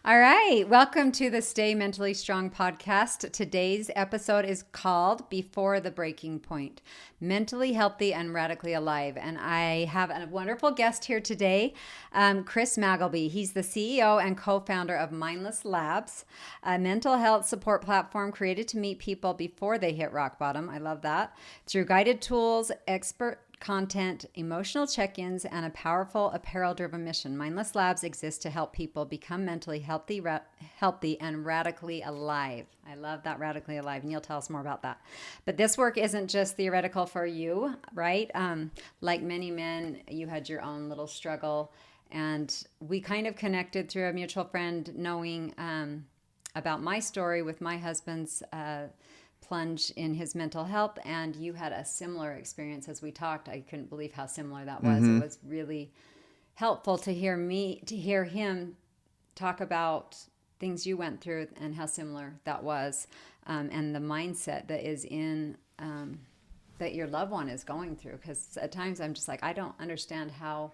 All right. Welcome to the Stay Mentally Strong podcast. Today's episode is called Before the Breaking Point, Mentally Healthy and Radically Alive. And I have a wonderful guest here today, Chris Magleby. He's the CEO and co-founder of Mindless Labs, a mental health support platform created to meet people before they hit rock bottom. I love that. Through guided tools, expert content, emotional check-ins, and a powerful apparel-driven mission. Mindless Labs exists to help people become mentally healthy, and radically alive. I love that, radically alive, and you'll tell us more about that. But this work isn't just theoretical for you, right? Like many men, you had your own little struggle, and we kind of connected through a mutual friend knowing about my story with my husband's plunge in his mental health, and you had a similar experience as we talked. I couldn't believe how similar that was. It was really helpful to hear him talk about things you went through and how similar that was, and the mindset that is in that your loved one is going through. Because at times I'm just like, I don't understand how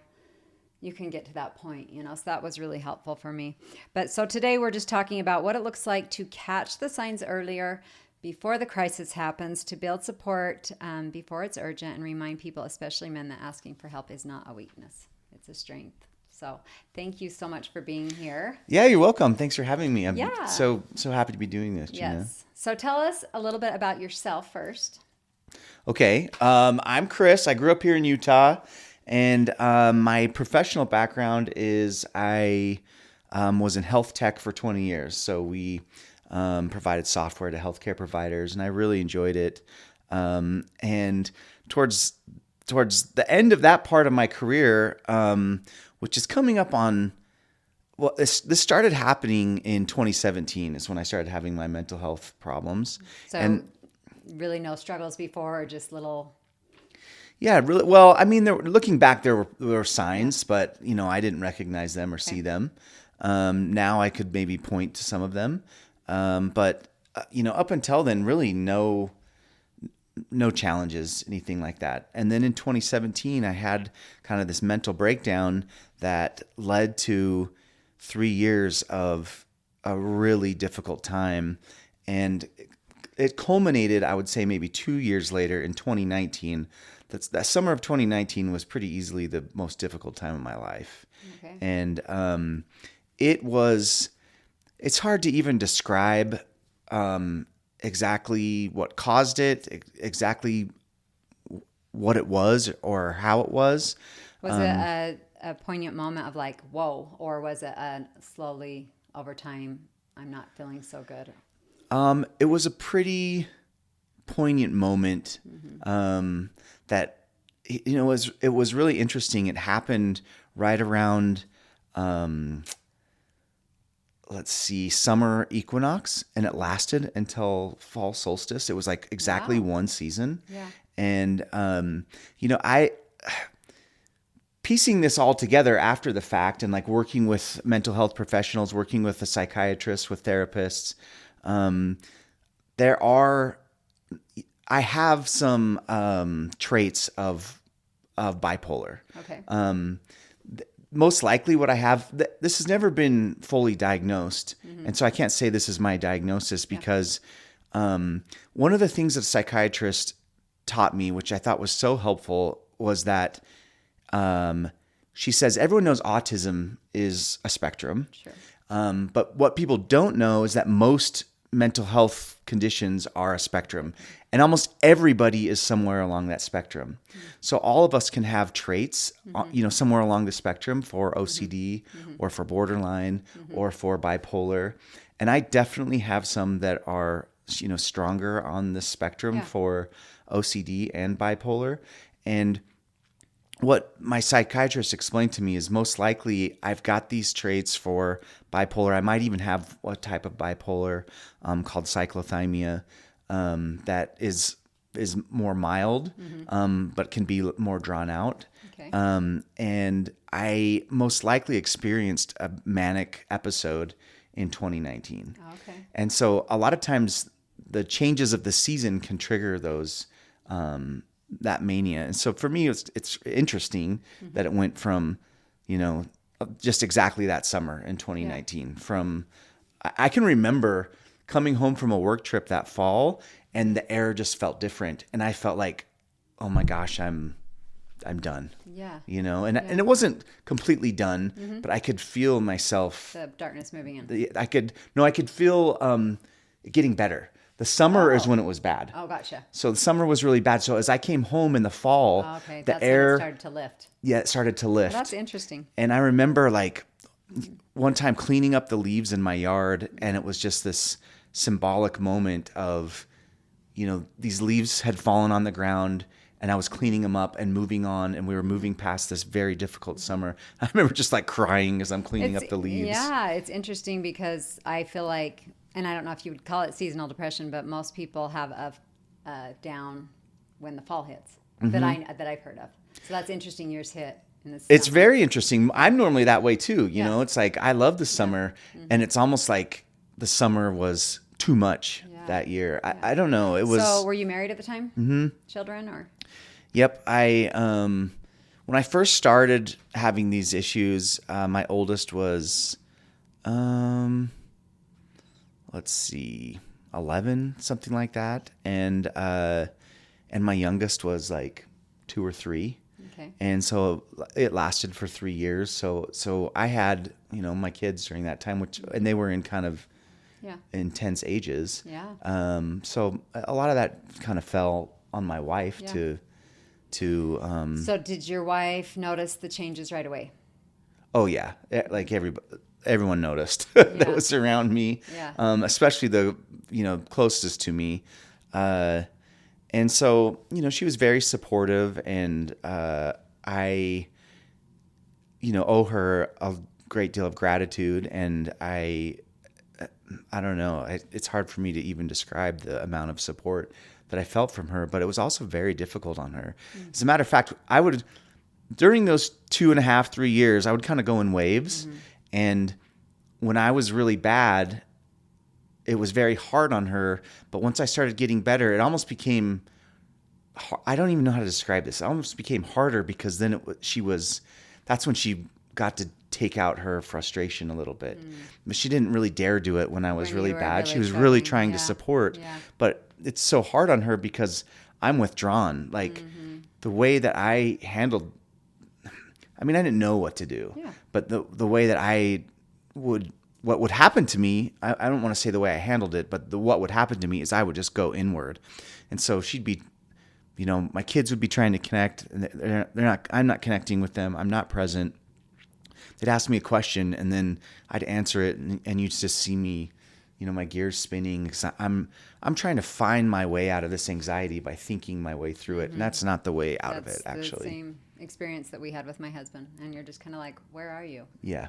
you can get to that point, so that was really helpful for me. But so today we're just talking about what it looks like to catch the signs earlier, before the crisis happens, to build support before it's urgent, and remind people, especially men, that asking for help is not a weakness. It's a strength. So thank you so much for being here. Yeah, you're welcome. Thanks for having me. I'm so happy to be doing this, Gina. Yes. So tell us a little bit about yourself first. Okay. I'm Chris. I grew up here in Utah, and my professional background is I was in health tech for 20 years. So we provided software to healthcare providers, and I really enjoyed it. And towards the end of that part of my career, which is coming up on, well, this started happening in 2017 is when I started having my mental health problems. So really no struggles before, or just little... Yeah, really. Well, I mean, looking back, there were signs, but I didn't recognize them or see them. Now I could maybe point to some of them. But up until then, really no challenges, anything like that. And then in 2017, I had kind of this mental breakdown that led to 3 years of a really difficult time. And it culminated, I would say, maybe 2 years later in 2019. That summer of 2019 was pretty easily the most difficult time of my life. Okay. And it's hard to even describe exactly what caused it, exactly what it was or how it was. Was it a poignant moment of like, whoa, or was it a slowly over time, I'm not feeling so good? It was a pretty poignant moment that, it was really interesting. It happened right around... summer equinox, and it lasted until fall solstice. It was like exactly one season. Yeah. And, I piecing this all together after the fact and like working with mental health professionals, working with a psychiatrist, with therapists, I have some traits of bipolar. Okay. Most likely what I have, this has never been fully diagnosed. And so I can't say this is my diagnosis because one of the things that a psychiatrist taught me, which I thought was so helpful, was that she says everyone knows autism is a spectrum. Sure. But what people don't know is that most mental health conditions are a spectrum, and almost everybody is somewhere along that spectrum. So all of us can have traits, somewhere along the spectrum for OCD or for borderline or for bipolar. And I definitely have some that are, stronger on the spectrum for OCD and bipolar. And what my psychiatrist explained to me is most likely I've got these traits for bipolar. I might even have a type of bipolar called cyclothymia that is more mild, but can be more drawn out. Okay. And I most likely experienced a manic episode in 2019. Oh, okay. And so a lot of times the changes of the season can trigger those that mania. And so for me, it's interesting that it went from, just exactly that summer in 2019. I can remember coming home from a work trip that fall, and the air just felt different, and I felt like, oh my gosh, I'm done. Yeah. And it wasn't completely done, but I could feel myself. The darkness moving in. I could feel it getting better. The summer is when it was bad. Oh, gotcha. So the summer was really bad. So as I came home in the fall, the air when it started to lift. Yeah, it started to lift. Well, that's interesting. And I remember like one time cleaning up the leaves in my yard, and it was just this symbolic moment of, these leaves had fallen on the ground, and I was cleaning them up and moving on, and we were moving past this very difficult summer. I remember just like crying as I'm cleaning up the leaves. Yeah, it's interesting because I feel like, and I don't know if you would call it seasonal depression, but most people have a down when the fall hits that I've heard of. So that's interesting. Yours hit in this. It's very interesting. I'm normally that way too. It's like I love the summer, and it's almost like the summer was too much that year. I don't know. It was. So were you married at the time? Mm-hmm. Children or? Yep. When I first started having these issues, my oldest was, let's see, 11, something like that. And my youngest was like 2 or 3. Okay. And so it lasted for 3 years. So I had, my kids during that time, and they were in kind of intense ages. Yeah. So a lot of that kind of fell on my wife to So did your wife notice the changes right away? Oh yeah. Like everyone noticed that was around me. Yeah. Especially the, closest to me. And so, she was very supportive, and I, owe her a great deal of gratitude, and I don't know, it's hard for me to even describe the amount of support that I felt from her, but it was also very difficult on her. Mm-hmm. As a matter of fact, during those 2.5, 3 years, I would kind of go in waves. Mm-hmm. And when I was really bad, it was very hard on her. But once I started getting better, it almost became, I don't even know how to describe this. It almost became harder because then that's when she got to take out her frustration a little bit. Mm. But she didn't really dare do it when I was really bad. She was really trying to support. Yeah. But it's so hard on her because I'm withdrawn. Like the way that I handled, I didn't know what to do. Yeah. But the way that what would happen to me, I don't want to say the way I handled it, but what would happen to me is I would just go inward. And so she'd be, my kids would be trying to connect, and I'm not connecting with them. I'm not present. They'd ask me a question, and then I'd answer it, and you'd just see me, my gears spinning. 'Cause I'm trying to find my way out of this anxiety by thinking my way through it, and that's not the way out of it, actually. The same experience that we had with my husband, and you're just kind of like, where are you? Yeah.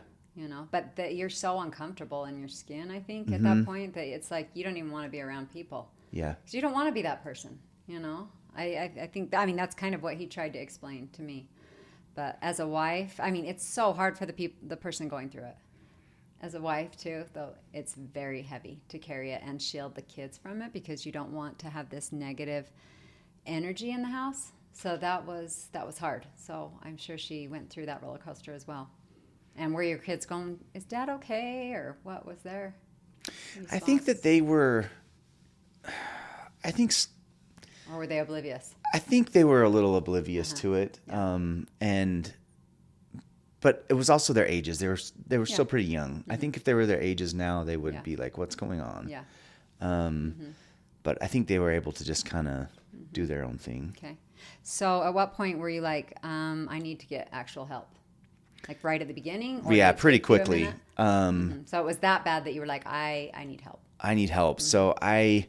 But that you're so uncomfortable in your skin, I think, at that point, that it's like you don't even want to be around people. Yeah. Because you don't want to be that person, I think, that's kind of what he tried to explain to me. But as a wife, it's so hard for the person going through it. As a wife, too, though, it's very heavy to carry it and shield the kids from it because you don't want to have this negative energy in the house. So that was hard. So I'm sure she went through that roller coaster as well. And were your kids going, is Dad okay? Or what was their response? I think that they were, or were they oblivious? I think they were a little oblivious to it. Yeah. But it was also their ages. They were still pretty young. I think if they were their ages now, they would be like, what's going on? Yeah. But I think they were able to just kind of do their own thing. Okay. So at what point were you like, I need to get actual help? Like right at the beginning? Or yeah, pretty quickly. So it was that bad that you were like, I need help. I need help. So I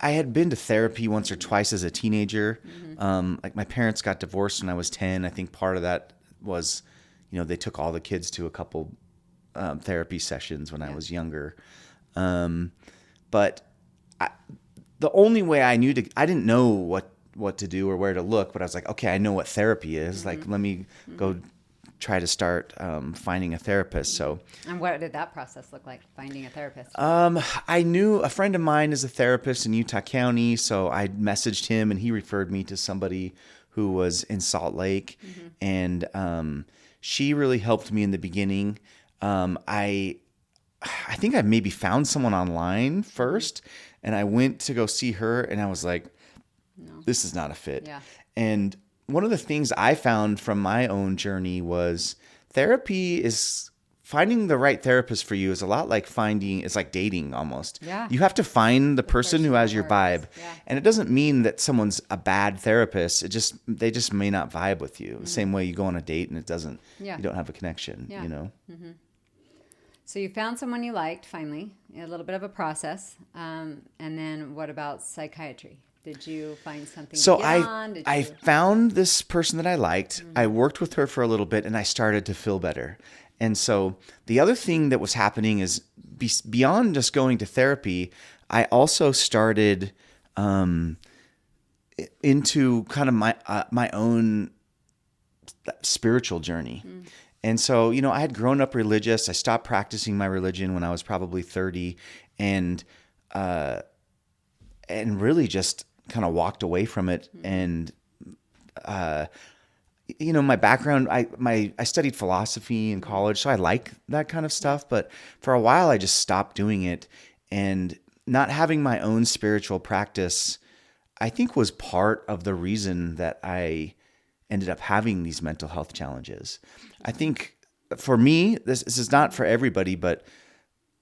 had been to therapy once or twice as a teenager. Like my parents got divorced when I was 10. I think part of that was, they took all the kids to a couple therapy sessions when I was younger. But the only way I didn't know what to do or where to look, but I was like, okay, I know what therapy is. Like, let me go try to start finding a therapist. So, and what did that process look like, finding a therapist? I knew a friend of mine is a therapist in Utah County, so I messaged him, and he referred me to somebody who was in Salt Lake, and she really helped me in the beginning. I think I maybe found someone online first, and I went to go see her, and I was like, no, this is not a fit. Yeah. And one of the things I found from my own journey was finding the right therapist for you is a lot like it's like dating almost. Yeah. You have to find the person who has your vibe. Yeah. And it doesn't mean that someone's a bad therapist. They just may not vibe with you. The same way you go on a date and you don't have a connection, you know? Mm-hmm. So you found someone you liked, finally, a little bit of a process. And then what about psychiatry? Did you find something So to get on? I found this person that I liked. I worked with her for a little bit, and I started to feel better. And so the other thing that was happening is beyond just going to therapy, I also started into kind of my own spiritual journey. And so, you know, I had grown up religious. I stopped practicing my religion when I was probably 30, and really just kind of walked away from it. And you know, my background, I studied philosophy in college, so I like that kind of stuff. But for a while, I just stopped doing it, and not having my own spiritual practice, I think, was part of the reason that I ended up having these mental health challenges. I think for me, this is not for everybody, but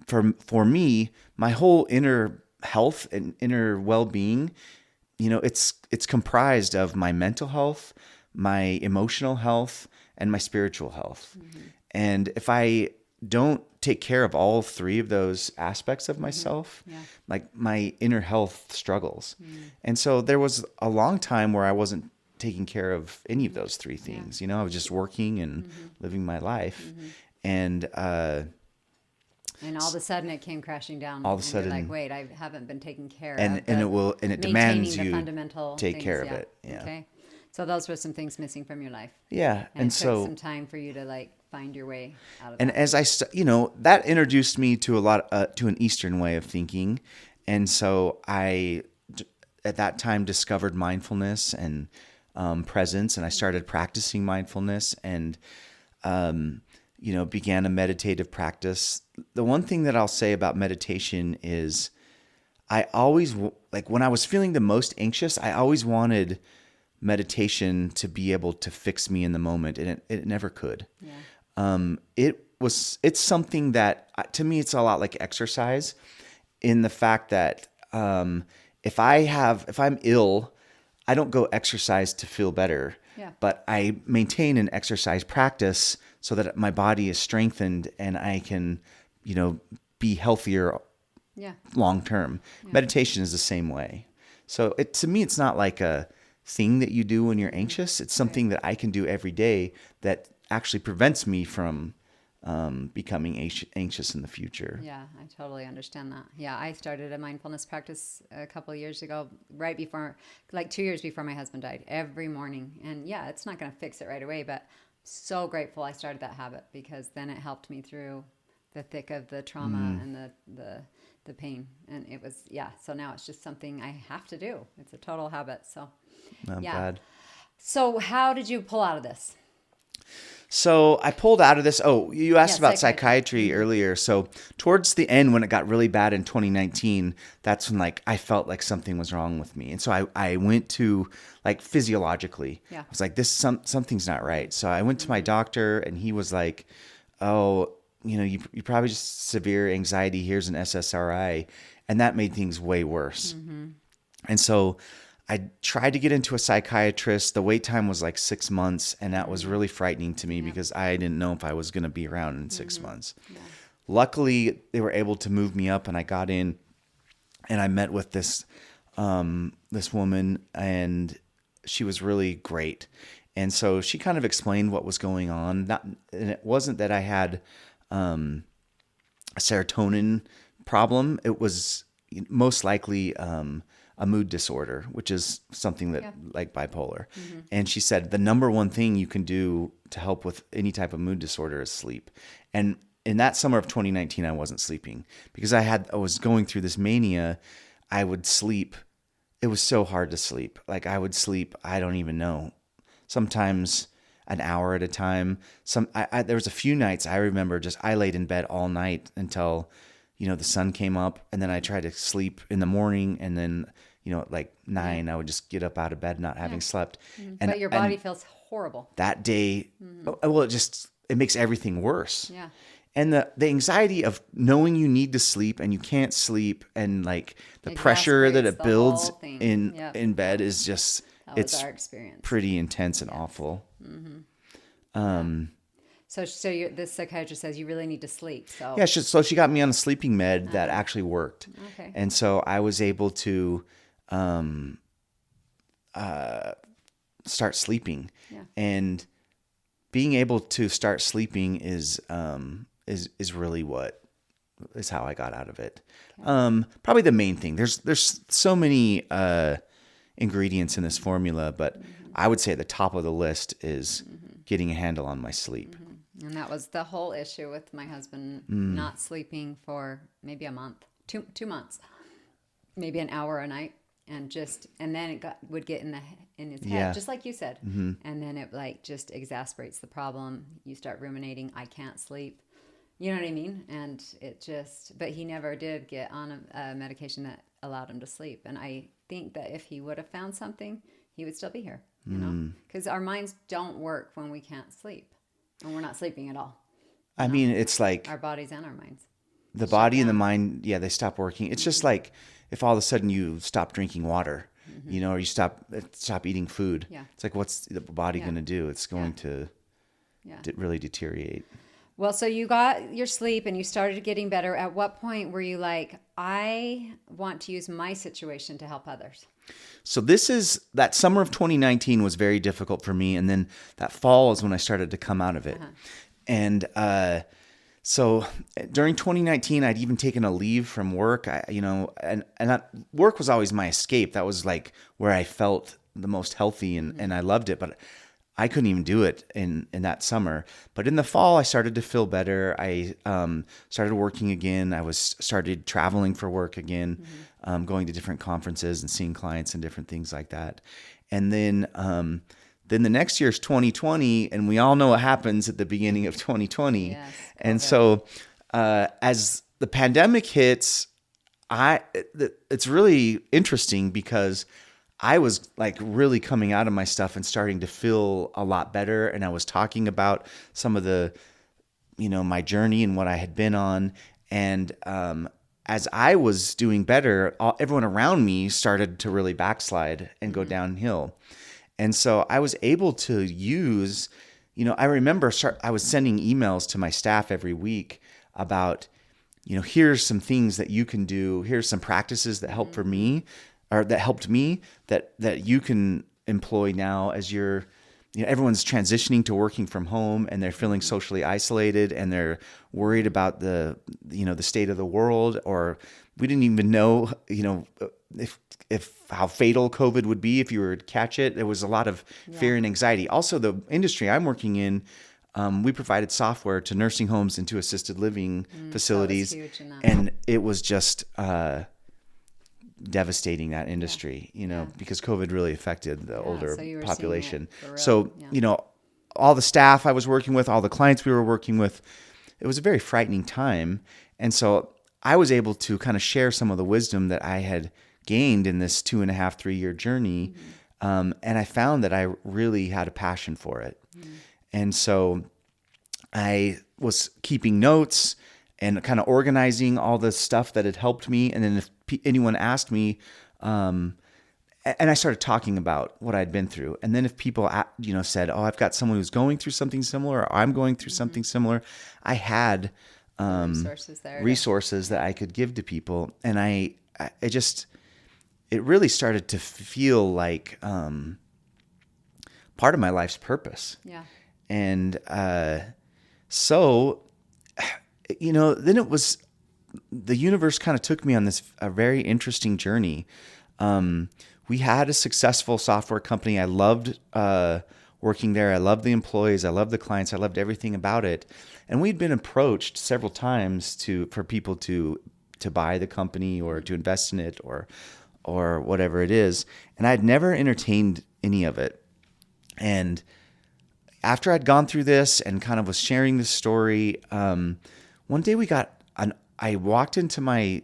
for me, my whole inner health and inner well-being, you know, it's comprised of my mental health, my emotional health, and my spiritual health. And if I don't take care of all three of those aspects of myself, like my inner health struggles. And so there was a long time where I wasn't taking care of any of those three things. You know, I was just working and living my life. And all of a sudden it came crashing down. All of a sudden, you're like, wait, I haven't been taken care of. And it demands you take care of it. Yeah. Okay. So those were some things missing from your life. Yeah. And it took some time for you to like find your way out of and that. And as that introduced me to to an Eastern way of thinking. And so I, at that time, discovered mindfulness and presence, and I started practicing mindfulness and, began a meditative practice. The one thing that I'll say about meditation is I always, like when I was feeling the most anxious, I always wanted meditation to be able to fix me in the moment, and it never could. Yeah. It's something that, to me, it's a lot like exercise in the fact that if I'm ill, I don't go exercise to feel better, but I maintain an exercise practice so that my body is strengthened and I can, be healthier long term. Yeah. Meditation is the same way. So to me, it's not like a thing that you do when you're anxious. It's something that I can do every day that actually prevents me from becoming anxious in the future. Yeah, I totally understand that. Yeah, I started a mindfulness practice a couple of years ago, right before, like 2 years before my husband died, every morning. And yeah, it's not going to fix it right away, but so grateful I started that habit, because then it helped me through the thick of the trauma and the pain. And it was, so now it's just something I have to do. It's a total habit. So I'm glad. So how did you pull out of this? So I pulled out of this. Oh, you asked about psychiatry earlier. So towards the end, when it got really bad in 2019, that's when I felt like something was wrong with me. And so I went to physiologically. Yeah. I was like, something's not right. So I went to my doctor, and he was like, oh, you probably just severe anxiety. Here's an SSRI. And that made things way worse. Mm-hmm. And so I tried to get into a psychiatrist. The wait time was 6 months, and that was really frightening to me because I didn't know if I was going to be around in 6 months. Yeah. Luckily, they were able to move me up, and I got in, and I met with this woman, and she was really great. And so she kind of explained what was going on. And it wasn't that I had a serotonin problem. It was most likely a mood disorder, which is something that like bipolar. Mm-hmm. And she said the number one thing you can do to help with any type of mood disorder is sleep. And in that summer of 2019, I wasn't sleeping because I was going through this mania. I would sleep. It was so hard to sleep. I would sleep, I don't even know. Sometimes an hour at a time. There was a few nights I remember I laid in bed all night until, the sun came up, and then I tried to sleep in the morning, and then, at like 9, I would just get up out of bed not having slept. And, but your body feels horrible. That day, well, it makes everything worse. Yeah. And the anxiety of knowing you need to sleep and you can't sleep, and like the pressure that it builds in bed is just, it's our experience. Pretty intense and awful. So this psychiatrist says you really need to sleep. So yeah, so she got me on a sleeping med that actually worked. Okay. And so I was able to start sleeping. Yeah. And being able to start sleeping is really what is how I got out of it. Okay. Probably the main thing. There's so many ingredients in this formula, but I would say at the top of the list is getting a handle on my sleep. And that was the whole issue with my husband not sleeping for maybe a month, 2 months, maybe an hour a night, and then it would get in his head, just like you said, and then it like just exacerbates the problem. You start ruminating, I can't sleep, you know what I mean? And but he never did get on a medication that allowed him to sleep. And I think that if he would have found something, he would still be here, because our minds don't work when we can't sleep. And we're not sleeping at all. I mean, it's like our bodies and our minds. The body and the mind, they stop working. It's just like if all of a sudden you stop drinking water, or you stop eating food. Yeah. It's like, what's the body going to do? It's going to really deteriorate. Well, so you got your sleep and you started getting better. At what point were you like, I want to use my situation to help others? So that summer of 2019 was very difficult for me. And then that fall is when I started to come out of it. And so during 2019, I'd even taken a leave from work, work was always my escape. That was like where I felt the most healthy and I loved it. But I couldn't even do it in that summer. But in the fall, I started to feel better. I started working again. I started traveling for work again, going to different conferences and seeing clients and different things like that. And then the next year's 2020, and we all know what happens at the beginning of 2020. Yes, and so as the pandemic hits, it's really interesting because I was like really coming out of my stuff and starting to feel a lot better. And I was talking about some of the, my journey and what I had been on. And as I was doing better, everyone around me started to really backslide and go downhill. And so I was able to use, I remember I was sending emails to my staff every week about, here's some things that you can do. Here's some practices that help for me. Or that helped me that you can employ now as everyone's transitioning to working from home and they're feeling socially isolated and they're worried about the state of the world, or we didn't even know, if how fatal COVID would be if you were to catch it. There was a lot of fear and anxiety. Also, the industry I'm working in, we provided software to nursing homes and to assisted living facilities, and it was just devastating, that industry, because COVID really affected the older population. So, all the staff I was working with, all the clients we were working with, it was a very frightening time. And so I was able to kind of share some of the wisdom that I had gained in this 2.5, 3-year journey. And I found that I really had a passion for it. And so I was keeping notes and kind of organizing all the stuff that had helped me. And then if anyone asked me, and I started talking about what I'd been through. And then if people, said, oh, I've got someone who's going through something similar, or I'm going through something similar, I had resources that I could give to people. And it really started to feel like part of my life's purpose. Yeah. And so, then it was, the universe kind of took me on a very interesting journey. We had a successful software company. I loved working there. I loved the employees. I loved the clients. I loved everything about it. And we'd been approached several times for people to buy the company or to invest in it or whatever it is. And I'd never entertained any of it. And after I'd gone through this and kind of was sharing this story, one day I walked into my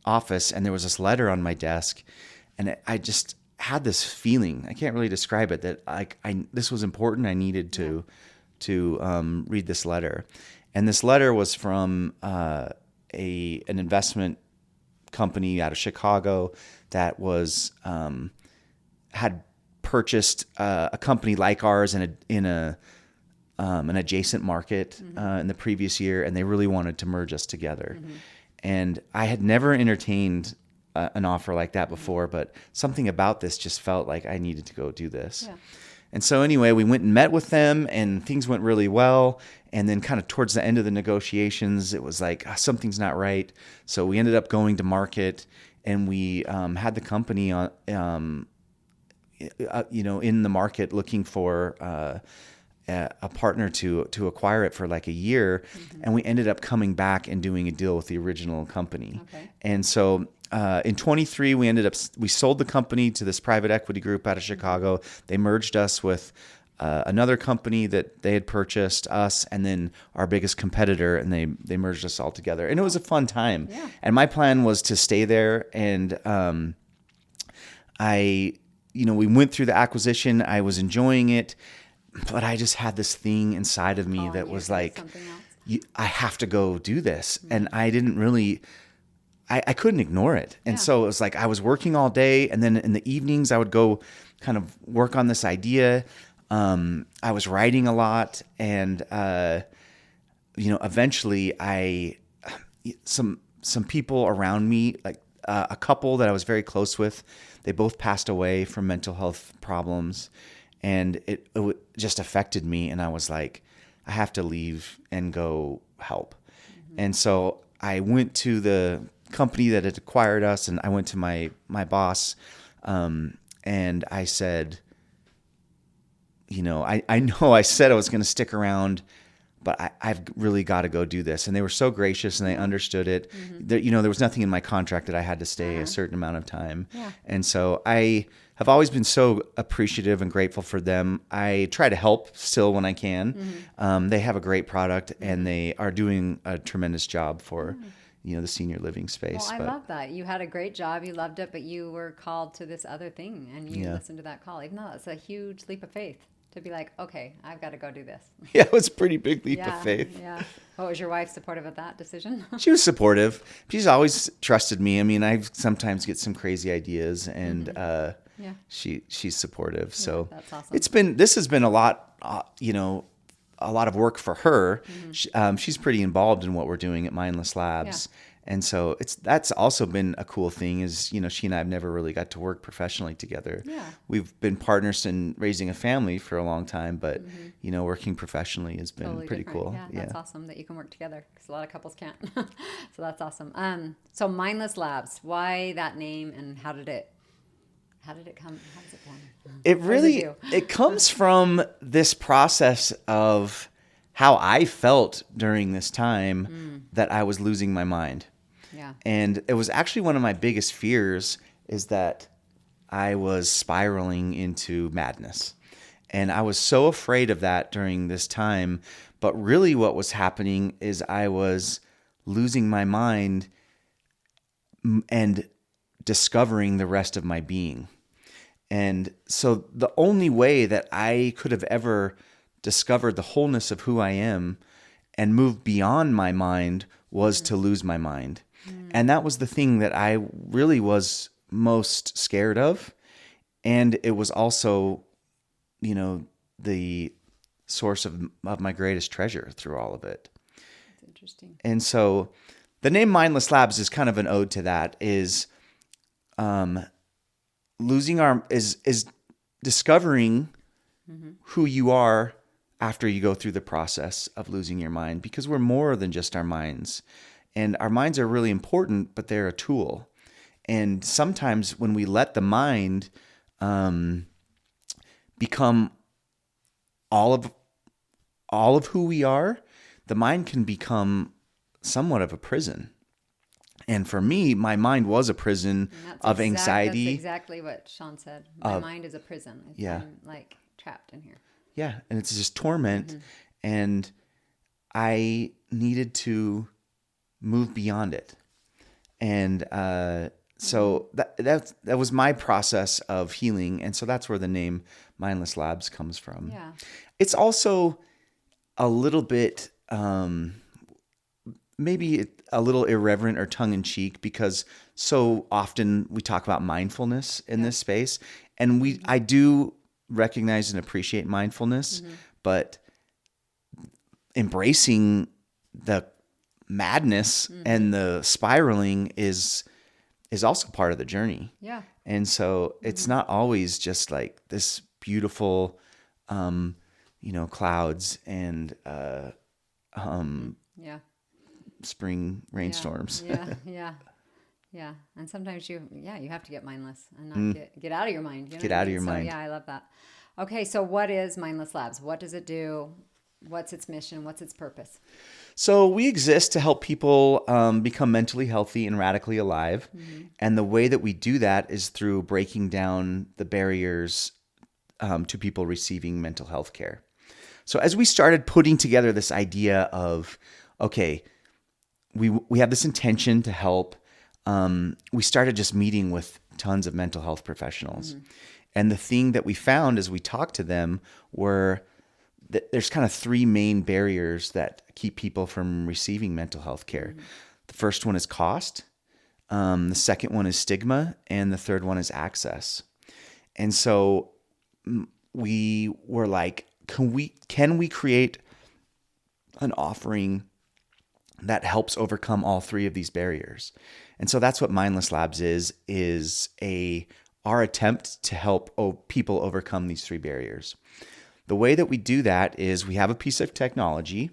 office and there was this letter on my desk, and I just had this feeling, I can't really describe it, that this was important. I needed to read this letter. And this letter was from an investment company out of Chicago that was had purchased a company like ours in an adjacent market in the previous year, and they really wanted to merge us together. And I had never entertained an offer like that before, but something about this just felt like I needed to go do this. Yeah. And so anyway, we went and met with them, and things went really well. And then kind of towards the end of the negotiations, it was like, something's not right. So we ended up going to market, and we had the company on, in the market looking for a partner to acquire it for like a year. And we ended up coming back and doing a deal with the original company. Okay. And so in 23, we sold the company to this private equity group out of Chicago. They merged us with another company that they had purchased us, and then our biggest competitor, and they merged us all together. And it was a fun time. Yeah. And my plan was to stay there. And we went through the acquisition. I was enjoying it, but I just had this thing inside of me that was like, I have to go do this. And I didn't really, I couldn't ignore it. And so it was like, I was working all day, and then in the evenings I would go kind of work on this idea. I was writing a lot, and, eventually some people around me, like a couple that I was very close with, they both passed away from mental health problems, and it just affected me. And I was like, I have to leave and go help. And so I went to the company that had acquired us, and I went to my boss, and I said, I know I said I was going to stick around, but I've really got to go do this. And they were so gracious, and they understood it. There was nothing in my contract that I had to stay a certain amount of time. Yeah. And so I have always been so appreciative and grateful for them. I try to help still when I can. They have a great product, and they are doing a tremendous job for the senior living space. Well, I love that. You had a great job. You loved it, but you were called to this other thing, and you listened to that call. Even though it's a huge leap of faith to be like, okay, I've got to go do this. Yeah, it was a pretty big leap of faith. Yeah. What was your wife supportive of that decision? She was supportive. She's always trusted me. I mean, I sometimes get some crazy ideas, and she's supportive. So that's awesome. This has been a lot, a lot of work for her. She's pretty involved in what we're doing at Mindless Labs. Yeah. And so that's also been a cool thing is, she and I have never really got to work professionally together. Yeah. We've been partners in raising a family for a long time, but, working professionally has been totally pretty different. Cool. Yeah, that's awesome that you can work together, because a lot of couples can't. So that's awesome. So Mindless Labs, why that name, and how did it come? How does it come? It comes from this process of how I felt during this time that I was losing my mind. Yeah. And it was actually one of my biggest fears, is that I was spiraling into madness. And I was so afraid of that during this time. But really what was happening is I was losing my mind and discovering the rest of my being. And so the only way that I could have ever discovered the wholeness of who I am and moved beyond my mind was to lose my mind. And that was the thing that I really was most scared of. And it was also, the source of my greatest treasure through all of it. That's interesting. And so the name Mindless Labs is kind of an ode to that, is discovering who you are after you go through the process of losing your mind, because we're more than just our minds. And our minds are really important, but they're a tool. And sometimes when we let the mind become all of who we are, the mind can become somewhat of a prison. And for me, my mind was a prison of anxiety. That's exactly what Sean said. My mind is a prison. I'm like trapped in here. Yeah. And it's just torment. And I needed to move beyond it. And so that was my process of healing. And so that's where the name Mindless Labs comes from. Yeah. It's also a little bit, maybe a little irreverent or tongue-in-cheek, because so often we talk about mindfulness in this space. And I do recognize and appreciate mindfulness, but embracing the madness and the spiraling is also part of the journey. Yeah. And so it's not always just like this beautiful, clouds and spring rainstorms. Yeah. And sometimes you have to get mindless and not get out of your mind. You know Get what I out of mean? your So, mind. yeah, I love that. Okay, so what is Mindless Labs? What does it do? What's its mission? What's its purpose? So we exist to help people become mentally healthy and radically alive. And the way that we do that is through breaking down the barriers to people receiving mental health care. So as we started putting together this idea of, okay, we have this intention to help, we started just meeting with tons of mental health professionals. And the thing that we found as we talked to them were that there's kind of three main barriers that keep people from receiving mental health care. The first one is cost. The second one is stigma. And the third one is access. And so we were like, can we create an offering that helps overcome all three of these barriers? And so that's what Mindless Labs is our attempt to help people overcome these three barriers. The way that we do that is we have a piece of technology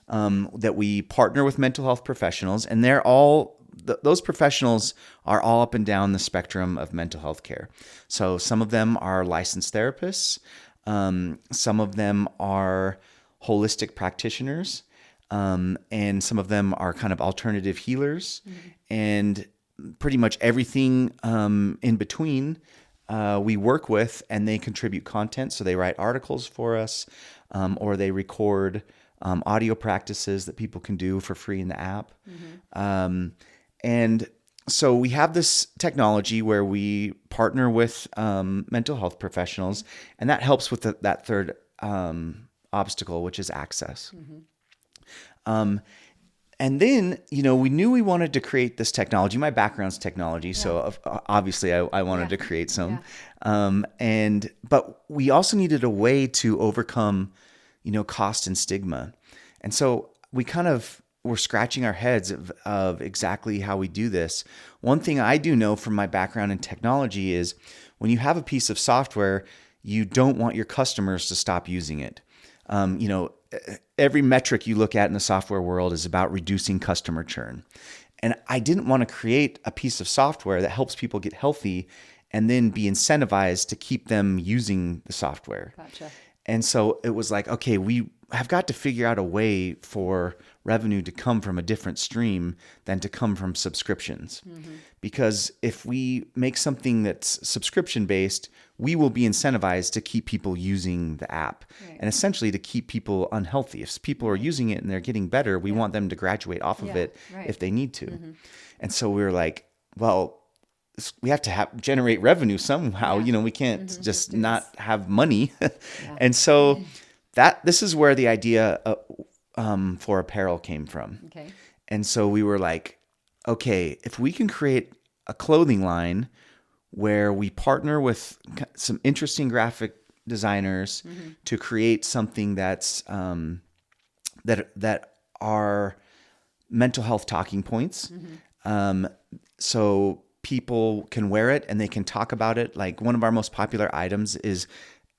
that we partner with mental health professionals, and those professionals are all up and down the spectrum of mental health care. So some of them are licensed therapists, some of them are holistic practitioners, and some of them are kind of alternative healers, and pretty much everything in between. We work with, and they contribute content. So they write articles for us, or they record audio practices that people can do for free in the app. And so we have this technology where we partner with mental health professionals, and that helps with that third obstacle, which is access. And then, we knew we wanted to create this technology. My background's technology, so obviously I wanted to create some. But we also needed a way to overcome, cost and stigma. And so we kind of were scratching our heads of exactly how we do this. One thing I do know from my background in technology is when you have a piece of software, you don't want your customers to stop using it. Every metric you look at in the software world is about reducing customer churn. And I didn't want to create a piece of software that helps people get healthy and then be incentivized to keep them using the software. Gotcha. And so it was like, okay, we have got to figure out a way for revenue to come from a different stream than to come from subscriptions. Because if we make something that's subscription based, we will be incentivized to keep people using the app and essentially to keep people unhealthy. If people are using it and they're getting better, we want them to graduate off of it if they need to. And so we were like, well, we have to generate revenue somehow. We can't just not have money. And so this is where the idea for apparel came from. Okay. And so we were like, okay, if we can create a clothing line where we partner with some interesting graphic designers to create something that's that are mental health talking points. So people can wear it and they can talk about it. Like one of our most popular items is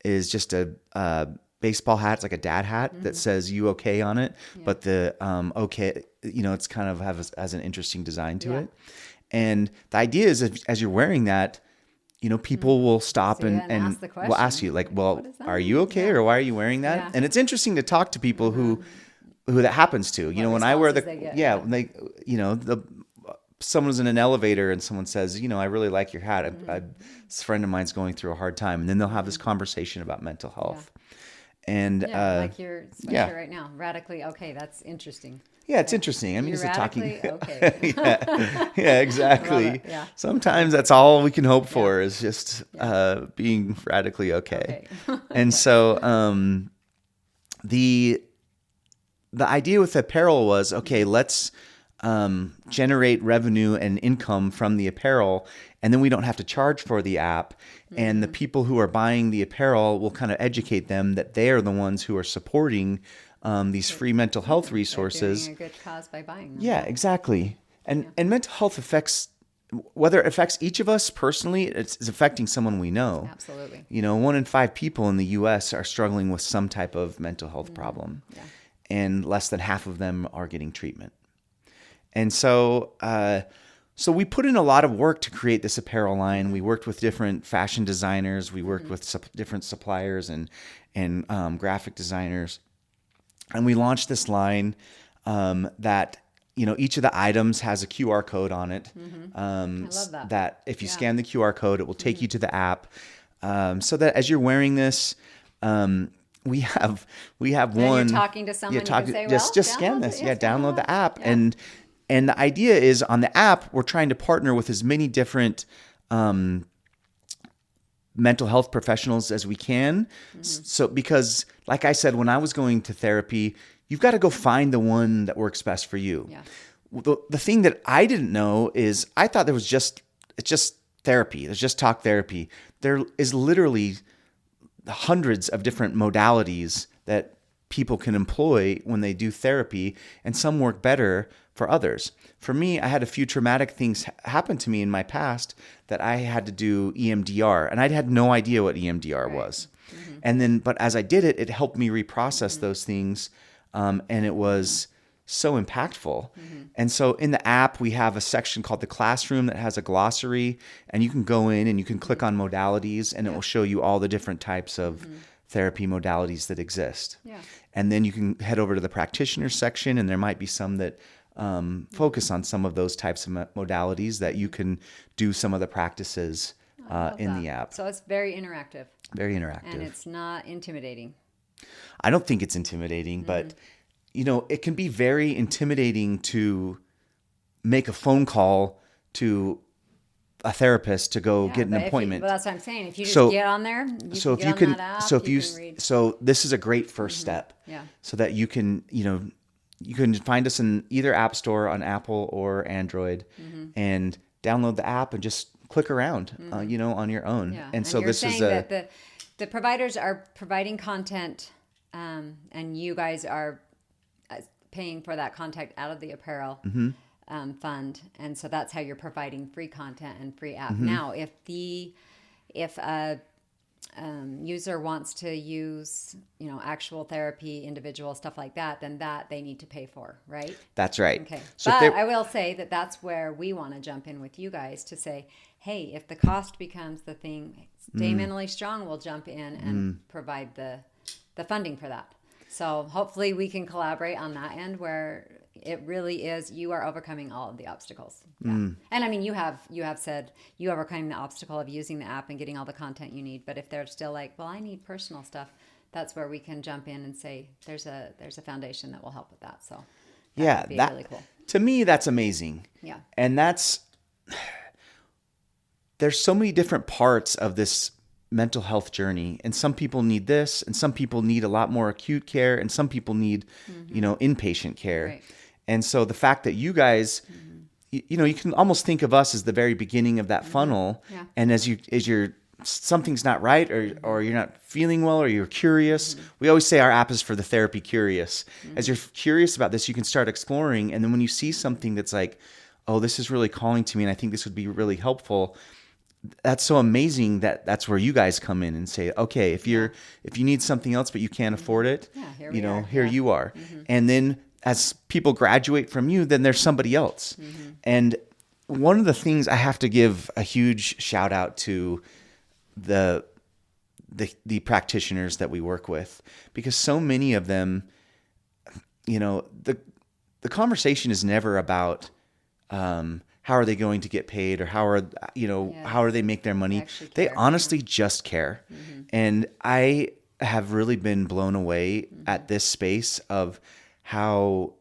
just a baseball hat. It's like a dad hat that says "You okay" on it, but the okay, it's kind of has an interesting design to it. And the idea is as you're wearing that, people will stop and will ask you like, well, are you okay? Or why are you wearing that? Yeah. And it's interesting to talk to people who that happens to, when I wear when they, someone's in an elevator and someone says, I really like your hat. A friend of mine's going through a hard time. And then they'll have this conversation about mental health. And like your sweatshirt yeah. right now, radically okay. That's interesting. Yeah, it's interesting. I'm You're used to talking. okay. Yeah, exactly. Love it, yeah. Sometimes that's all we can hope for is just being radically okay. And so the idea with apparel was, okay, let's generate revenue and income from the apparel, and then we don't have to charge for the app. And the people who are buying the apparel will kind of educate them that they are the ones who are supporting these free mental health resources. Doing a good cause by buying them. Yeah, exactly. And mental health affects, whether it affects each of us personally, it's affecting someone we know. Absolutely. 1 in 5 people in the U.S. are struggling with some type of mental health problem. Yeah. And less than half of them are getting treatment. And so we put in a lot of work to create this apparel line. We worked with different fashion designers. We worked with different suppliers and graphic designers. And we launched this line that, each of the items has a QR code on it. I love that. That if you scan the QR code, it will take you to the app. So that as you're wearing this, we have one. You're talking to someone. You can say, just scan this. Yeah, download the app. Yeah. And the idea is on the app, we're trying to partner with as many different mental health professionals as we can. So because, like I said, when I was going to therapy, you've got to go find the one that works best for you. Yeah. The thing that I didn't know is I thought it's just therapy. There's just talk therapy. There is literally hundreds of different modalities that people can employ when they do therapy, and some work better for others. For me, I had a few traumatic things happen to me in my past that I had to do EMDR, and I had no idea what EMDR was. And then, but as I did it, it helped me reprocess those things, and it was so impactful. And so in the app, we have a section called the Classroom that has a glossary, and you can go in and you can click on modalities, and it will show you all the different types of therapy modalities that exist. Yeah. And then you can head over to the practitioner section, and there might be some that focus on some of those types of modalities that you can do some of the practices in the app. So it's very interactive. Very interactive. And it's not intimidating. I don't think it's intimidating, but it can be very intimidating to make a phone call to a therapist to go get an appointment. That's what I'm saying. If you just get on there, so this is a great first step. Yeah. So that you can, you can find us in either app store on Apple or Android, and download the app and just click around, on your own. Yeah. And so you're this saying is that the providers are providing content, and you guys are paying for that content out of the apparel fund, and so that's how you're providing free content and free app. Now, if a user wants to use, actual therapy, individual stuff like that, then that they need to pay for, right? That's right. Okay. So but I will say that that's where we want to jump in with you guys to say, hey, if the cost becomes the thing, Stay Mentally Strong will jump in and provide the funding for that. So hopefully we can collaborate on that end where it really is you are overcoming all of the obstacles. Yeah. And I mean, you have said you overcoming the obstacle of using the app and getting all the content you need. But if they're still like, well, I need personal stuff, that's where we can jump in and say there's a foundation that will help with that. So that would be really cool. To me, that's amazing. Yeah. And there's so many different parts of this mental health journey, and some people need this, and some people need a lot more acute care, and some people need inpatient care. Right. And so the fact that you guys you can almost think of us as the very beginning of that funnel. Yeah. And as you're something's not right, or you're not feeling well, or you're curious, we always say our app is for the therapy curious. As you're curious about this, you can start exploring, and then when you see something that's like, oh, this is really calling to me, and I think this would be really helpful, that's so amazing that's where you guys come in and say, okay, if you need something else but you can't afford it, here you are. And then as people graduate from you, then there's somebody else. And one of the things I have to give a huge shout out to the practitioners that we work with, because so many of them, the conversation is never about how are they going to get paid, or how do they make their money? They honestly just care. And I have really been blown away at this space of how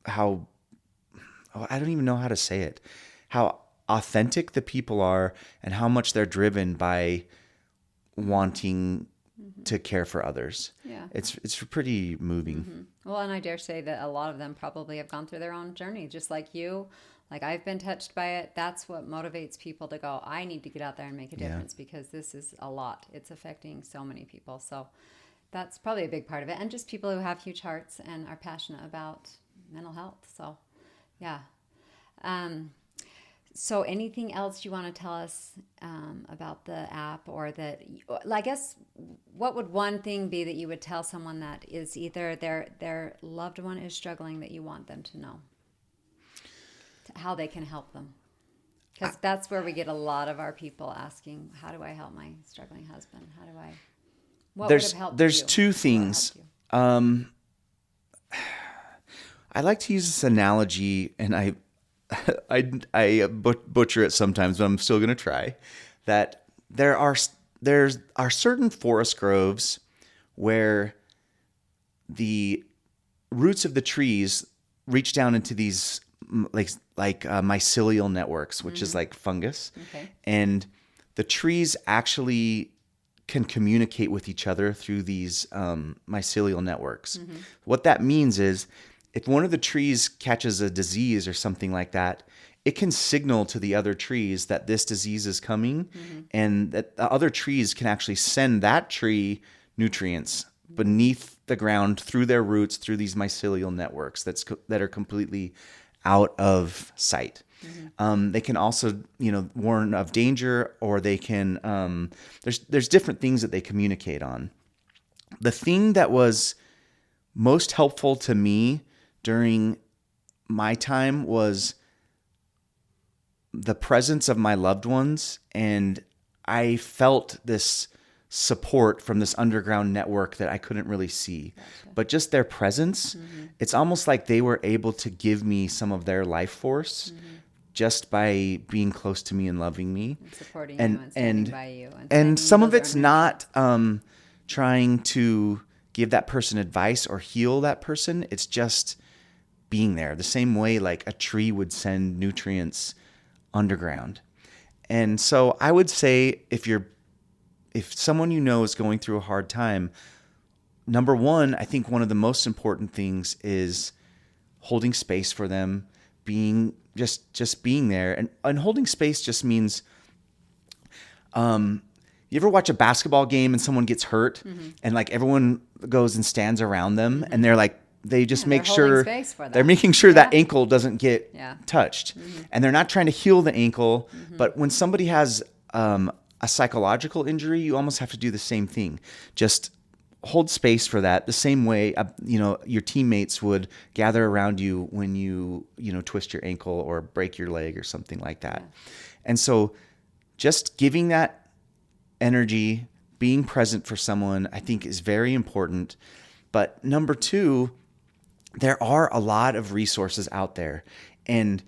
oh, I don't even know how to say it, how authentic the people are and how much they're driven by wanting to care for others. Yeah. It's pretty moving. Well, and I dare say that a lot of them probably have gone through their own journey, just like you. Like I've been touched by it. That's what motivates people to go, I need to get out there and make a difference because this is a lot. It's affecting so many people. So that's probably a big part of it. And just people who have huge hearts and are passionate about mental health. So, yeah. So anything else you want to tell us about the app, or that, I guess, what would one thing be that you would tell someone that is either their loved one is struggling that you want them to know? How they can help them. Because that's where we get a lot of our people asking, how do I help my struggling husband? How do I, what would have helped There's you? two things. I like to use this analogy, and I butcher it sometimes, but I'm still going to try, that there are certain forest groves where the roots of the trees reach down into these mycelial networks, which is like fungus. Okay. And the trees actually can communicate with each other through these mycelial networks. What that means is if one of the trees catches a disease or something like that, it can signal to the other trees that this disease is coming, and that the other trees can actually send that tree nutrients beneath the ground through their roots, through these mycelial networks that are completely out of sight. They can also, warn of danger, or they can, there's different things that they communicate on. The thing that was most helpful to me during my time was the presence of my loved ones. And I felt this support from this underground network that I couldn't really see. Gotcha. But just their presence, it's almost like they were able to give me some of their life force just by being close to me and loving me. And supporting you and standing by you. And some of it's not trying to give that person advice or heal that person. It's just being there. The same way like a tree would send nutrients underground. And so I would say if someone is going through a hard time, number one, I think one of the most important things is holding space for them, being just being there. And holding space just means, you ever watch a basketball game and someone gets hurt and like everyone goes and stands around them and they're like, they just make sure they're making sure that ankle doesn't get touched. And they're not trying to heal the ankle. But when somebody has a psychological injury, you almost have to do the same thing. Just hold space for that the same way, your teammates would gather around you when you twist your ankle or break your leg or something like that. And so just giving that energy, being present for someone, I think is very important. But number two, there are a lot of resources out there, and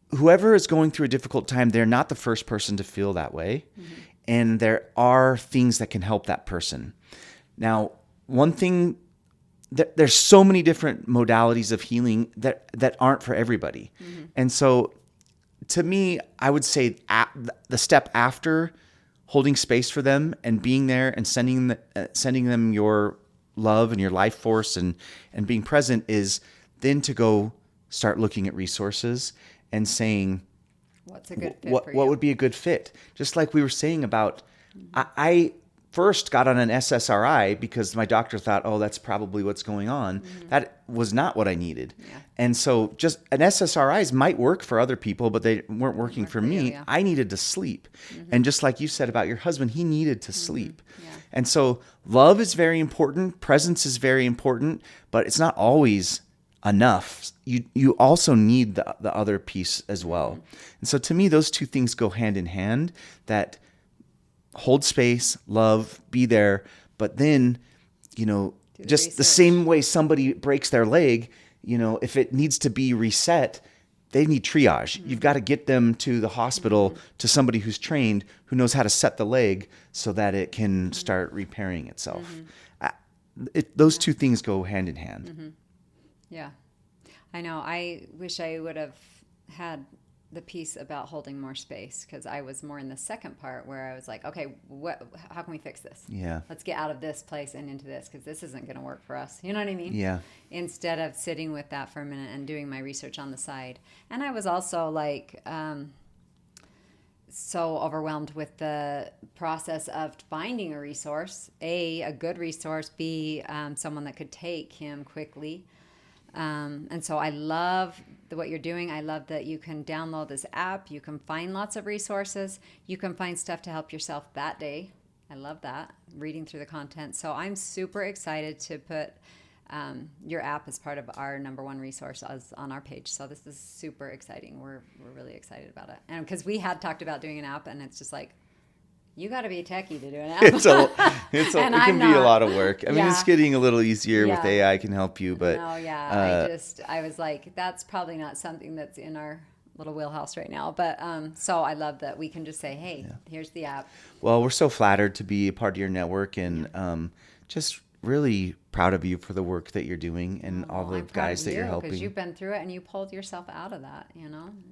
whoever is going through a difficult time, they're not the first person to feel that way. And there are things that can help that person. Now, one thing, there's so many different modalities of healing that aren't for everybody. And so to me, I would say the step after holding space for them and being there and sending them your love and your life force and being present is then to go start looking at resources and saying, what's a good fit for you? What would be a good fit? Just like we were saying about, I first got on an SSRI because my doctor thought, oh, that's probably what's going on. That was not what I needed. And so just an SSRIs might work for other people, but they weren't working for me. I needed to sleep. And just like you said about your husband, he needed to sleep. And so love is very important. Presence is very important, but it's not always enough. You also need the other piece as well. And so to me, those two things go hand in hand, that hold space, love, be there, but then, just the same way somebody breaks their leg, if it needs to be reset, they need triage. You've got to get them to the hospital to somebody who's trained, who knows how to set the leg so that it can start repairing itself. Those two things go hand in hand. Yeah. I know. I wish I would have had the piece about holding more space, because I was more in the second part where I was like, okay, how can we fix this? Yeah. Let's get out of this place and into this, because this isn't going to work for us. You know what I mean? Yeah. Instead of sitting with that for a minute and doing my research on the side. And I was also like so overwhelmed with the process of finding a resource, a good resource, B, someone that could take him quickly. And so I love what you're doing. I love that you can download this app. You can find lots of resources. You can find stuff to help yourself that day. I love that, reading through the content. So I'm super excited to put your app as part of our #1 resource on our page. So this is super exciting. We're really excited about it. And because we had talked about doing an app, and it's just like, you got to be techie to do an app. It can be a lot of work. I mean, it's getting a little easier with AI can help you, but I was like, that's probably not something that's in our little wheelhouse right now. But so I love that we can just say, hey, here's the app. Well, we're so flattered to be a part of your network, and just really proud of you for the work that you're doing and all the guys that you're helping. Because you've been through it and you pulled yourself out of that.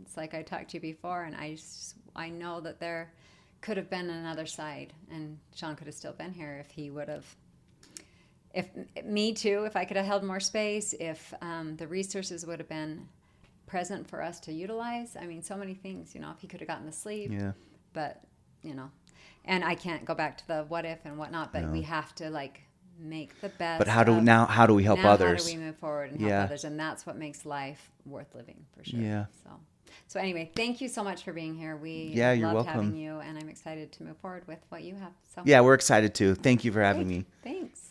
It's like I talked to you before, and I know that there could have been another side, and Sean could have still been here if he would have. If me too, if I could have held more space, if the resources would have been present for us to utilize. I mean, so many things. If he could have gotten the sleep. Yeah. But and I can't go back to the what if and whatnot. But we have to make the best. But how do we help others? How do we move forward and help others? And that's what makes life worth living, for sure. Yeah. So anyway, thank you so much for being here. You're loved welcome. having you, and I'm excited to move forward with what you have. So yeah, we're excited too. Thank you for having me. Thanks.